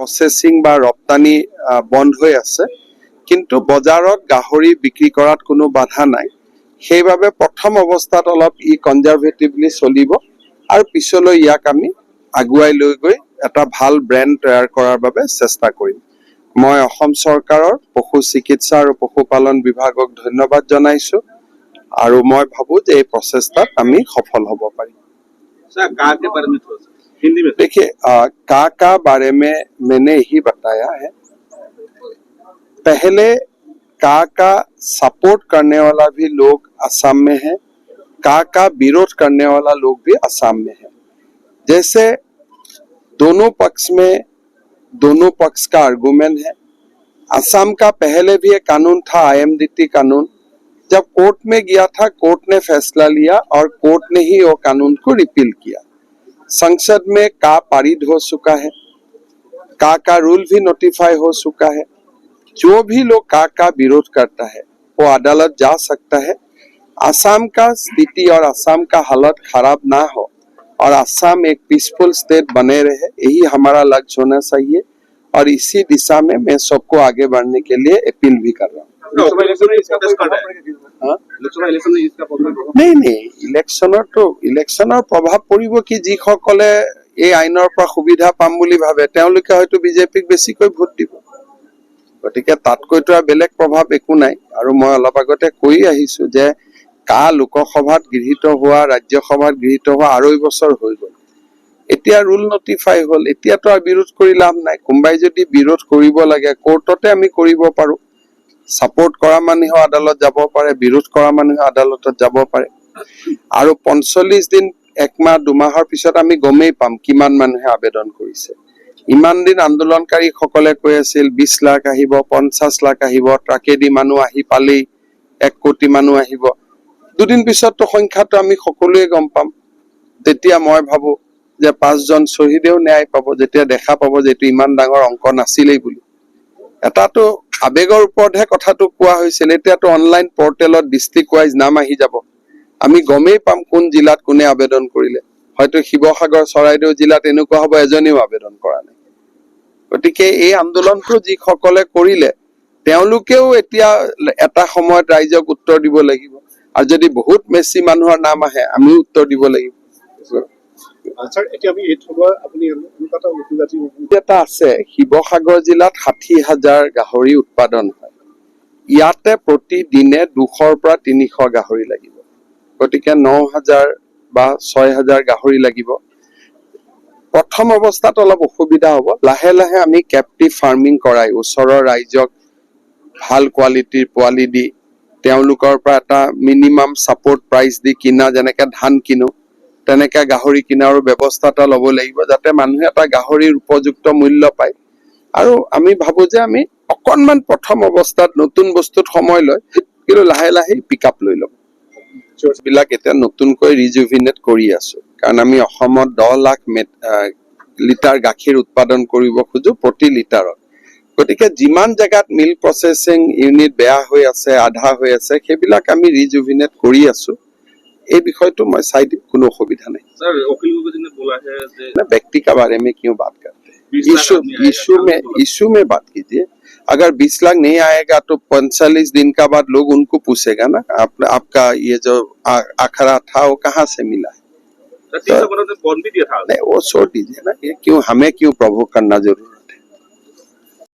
Processing বা ৰপ্তানি বন্ধ হৈ আছে, কিন্তু বজাৰত গাহৰি বিক্ৰী কৰাত কোনো বাধা নাই। সেইবাবে প্ৰথম অৱস্থাত অলপ কনজাৰভেটিভলি চলিব আৰু পিছলৈ ইয়াক আমি আগুৱাই লৈ গৈ এটা ভাল ব্ৰেণ্ড তৈয়াৰ কৰাৰ বাবে চেষ্টা কৰিম। মই অসম চৰকাৰৰ পশু চিকিৎসা আৰু পশুপালন বিভাগক ধন্যবাদ জনাইছো আৰু মই ভাবো যে এই প্ৰচেষ্টাত আমি সফল হ'ব পাৰিম। देखिए, का बारे में मैंने यही बताया है। पहले का सपोर्ट करने वाला भी लोग असम में है, का विरोध करने वाला लोग भी असम में है। जैसे दोनों पक्ष का आर्गुमेंट है। असम का पहले भी एक कानून था, IMDT कानून। जब कोर्ट में गया था, कोर्ट ने फैसला लिया और कोर्ट ने ही वो कानून को रिपील किया। संसद में का पारित हो चुका है, का रूल भी नोटिफाई हो चुका है। जो भी लोग का विरोध करता है वो अदालत जा सकता है। असम का स्थिति और असम का हालत खराब ना हो और असम एक पीसफुल स्टेट बने रहे, यही हमारा लक्ष्य होना चाहिए और इसी दिशा में मैं सबको आगे बढ़ने के लिए अपील भी कर रहा हूँ। नहीं, ইলেকশ্যনৰ প্ৰভাৱ পৰিব কি, যিসকলে এই আইনৰ পৰা সুবিধা পাম বুলি ভাবে তেওঁলোকে হয়তো বিজেপিক বেছিকৈ ভোট দিব। গতিকে তাতকৈতো বেলেগ প্ৰভাৱ একো নাই। আৰু মই অলপ আগতে কৈ আহিছো যে লোকসভাত গৃহীত হোৱা, ৰাজ্যসভাত গৃহীত হোৱা 2.5 বছৰ হৈ গ'ল। এতিয়া ৰুল নটিফাই হ'ল, এতিয়াতো আৰু বিৰোধ কৰি লাভ নাই। কোনোবাই যদি বিৰোধ কৰিব লাগে কোৰ্টতে আমি কৰিব পাৰো। সাপোৰ্ট কৰা মানুহে আদালত যাব পাৰে, বিৰোধ কৰা মানুহে আদালতত যাব পাৰে। আৰু 45 দিন, 1 মাহ 2 মাহৰ পিছত আমি গমেই পাম কিমান মানুহে আবেদন কৰিছে। ইমান দিন আন্দোলনকাৰী সকলে কৈ আছিল 20 লাখ আহিব, 50 লাখ আহিব, ট্ৰাকেদি মানুহ আহি পালেই 1 কোটি মানুহ আহিব। দুদিন পিছততো সংখ্যাটো আমি সকলোৱে গম পাম। তেতিয়া মই ভাবো যে 5 জন শ্বহীদেও ন্যায় পাব, যেতিয়া দেখা পাব যে এইটো ইমান ডাঙৰ অংক নাছিলেই বুলি। এটাতো আবেগৰ ওপৰতহে কথাটো কোৱা হৈছিল। এতিয়াতো অনলাইন পৰ্টেলত ডিস্ট্ৰিক্ট ৱাইজ নাম আহি যাব, আমি গমেই পাম কোন জিলাত কোনে আবেদন কৰিলে। হয়তো শিৱসাগৰ, চৰাইদেউ জিলাত এনেকুৱা হ'ব এজনেও আবেদন কৰা নাই। গতিকে এই আন্দোলনটো যিসকলে কৰিলে তেওঁলোকেও এতিয়া এটা সময়ত ৰাইজক উত্তৰ দিব লাগিব, আৰু যদি বহুত বেছি মানুহৰ নাম আহে আমিও উত্তৰ দিব লাগিব। এটা আছে, শিৱসাগৰ জিলাত 60,000 গাহৰি উৎপাদন হয়। ইয়াতে প্ৰতিদিনে 200 পৰা 300 গাহৰি লাগিব। গতিকে 9,000 বা 6,000 গাহৰি লাগিব। প্ৰথম অৱস্থাত অলপ অসুবিধা হ'ব। লাহে লাহে আমি কেপটিভ ফাৰ্মিং কৰাই ওচৰৰ ৰাইজক ভাল কোৱালিটিৰ পোৱালি দি তেওঁলোকৰ পৰা এটা মিনিমাম সাপোৰ্ট প্ৰাইচ দি কিনা, যেনেকে ধান কিনো তেনেকে গাহৰি কিনাৰো ব্যৱস্থা এটা ল'ব লাগিব, যাতে মানুহে এটা গাহৰিৰ উপযুক্ত মূল্য পায়। আৰু আমি ভাবো যে আমি অকনমান প্ৰথম অৱস্থাত নতুন বস্তুত সময় লয়, কিন্তু লাহে লাহে পিকআপ লৈ ল'ম। বিলাক এতিয়া নতুনকৈ ৰিজুভিনেট কৰি আছো, কাৰণ আমি অসমত 10 লাখ লিটাৰ গাখীৰ উৎপাদন কৰিব খোজো প্ৰতি লিটাৰত। গতিকে যিমান জেগাত মিল্ক প্ৰচেছিং ইউনিট বেয়া হৈ আছে, আধা হৈ আছে, সেইবিলাক আমি ৰিজুভিনেট কৰি আছো। এই বিষয়টো মই চাই দিম, কোনো অসুবিধা নাই। व्यक्ति का बारे में क्यों बात करते हैं, इशू में बात कीजिए। अगर 20 लाख नहीं आएगा तो 45 दिन का बाद लोग उनको पूछेगा ना, आपका ये जो आखरा था वो कहाँ से मिला है। तो, नहीं वो छोड़ दीजिए ना, ये क्यों हमें क्यों प्रभु करना जरूर